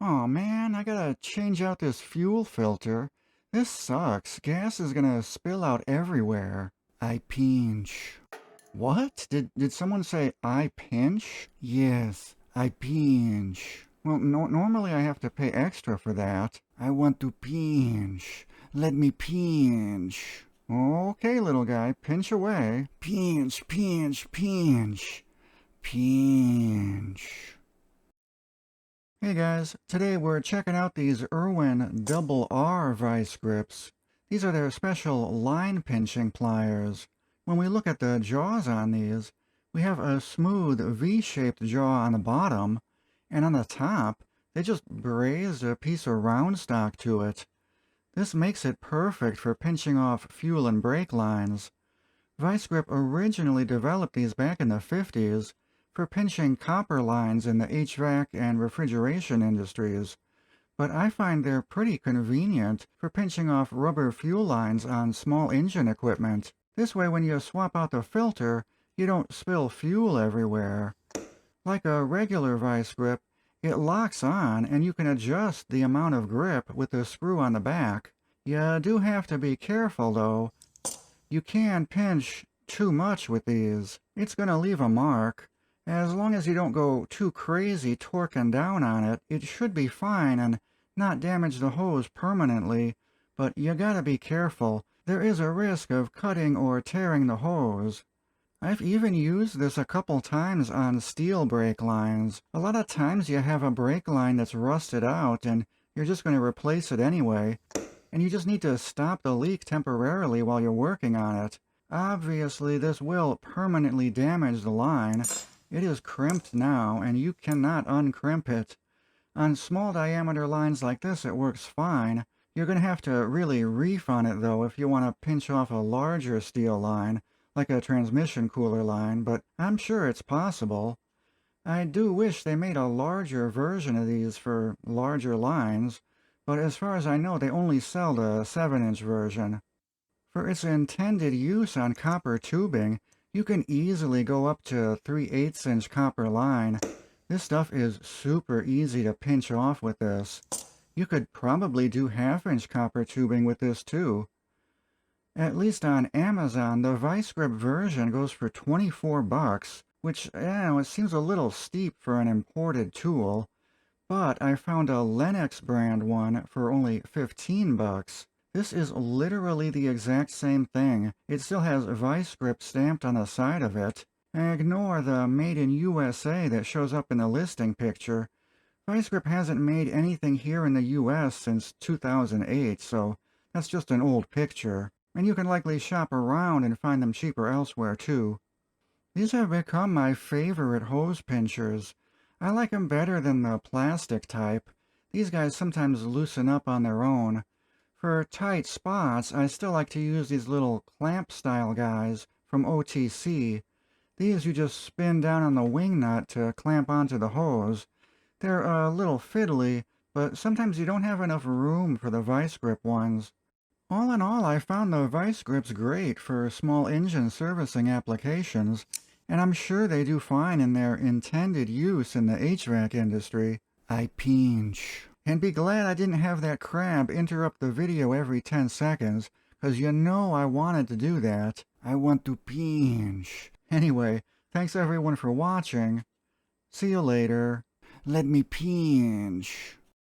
Aw man, I gotta change out this fuel filter. This sucks. Gas is gonna spill out everywhere. I pinch. What? Did someone say I pinch? Yes, I pinch. Well, normally I have to pay extra for that. I want to pinch. Let me pinch. Okay, little guy, pinch away. Pinch, pinch, pinch. Pinch. Hey guys, today we're checking out these Irwin Double R vice grips. These are their special line pinching pliers. When we look at the jaws on these, we have a smooth V-shaped jaw on the bottom, and on the top, they just brazed a piece of round stock to it. This makes it perfect for pinching off fuel and brake lines. Vise-Grip originally developed these back in the 50s for pinching copper lines in the HVAC and refrigeration industries, but I find they're pretty convenient for pinching off rubber fuel lines on small engine equipment. This way, when you swap out the filter, you don't spill fuel everywhere. Like a regular vice grip, it locks on and you can adjust the amount of grip with the screw on the back. You do have to be careful though. You can pinch too much with these. It's gonna leave a mark. As long as you don't go too crazy torquing down on it, it should be fine and not damage the hose permanently, but you gotta be careful. There is a risk of cutting or tearing the hose. I've even used this a couple times on steel brake lines. A lot of times you have a brake line that's rusted out and you're just going to replace it anyway, and you just need to stop the leak temporarily while you're working on it. Obviously, this will permanently damage the line. It is crimped now, and you cannot uncrimp it. On small diameter lines like this, it works fine. You're going to have to really reef on it, though, if you want to pinch off a larger steel line, like a transmission cooler line, but I'm sure it's possible. I do wish they made a larger version of these for larger lines, but as far as I know, they only sell the 7-inch version. For its intended use on copper tubing, you can easily go up to 3/8-inch copper line. This stuff is super easy to pinch off with this. You could probably do 1/2-inch copper tubing with this too. At least on Amazon, the Vise-Grip version goes for $24, which, it seems a little steep for an imported tool. But I found a Lennox brand one for only $15. This is literally the exact same thing. It still has Vise-Grip stamped on the side of it. Ignore the Made in USA that shows up in the listing picture. Vise-Grip hasn't made anything here in the US since 2008, so that's just an old picture. And you can likely shop around and find them cheaper elsewhere too. These have become my favorite hose pinchers. I like them better than the plastic type. These guys sometimes loosen up on their own. For tight spots, I still like to use these little clamp-style guys from OTC. These you just spin down on the wing nut to clamp onto the hose. They're a little fiddly, but sometimes you don't have enough room for the Vise-Grip ones. All in all, I found the Vise-Grips great for small engine servicing applications, and I'm sure they do fine in their intended use in the HVAC industry. I pinch. And be glad I didn't have that crab interrupt the video every 10 seconds, 'cause you know I wanted to do that. I want to pinch. Anyway, thanks everyone for watching. See you later. Let me pinch.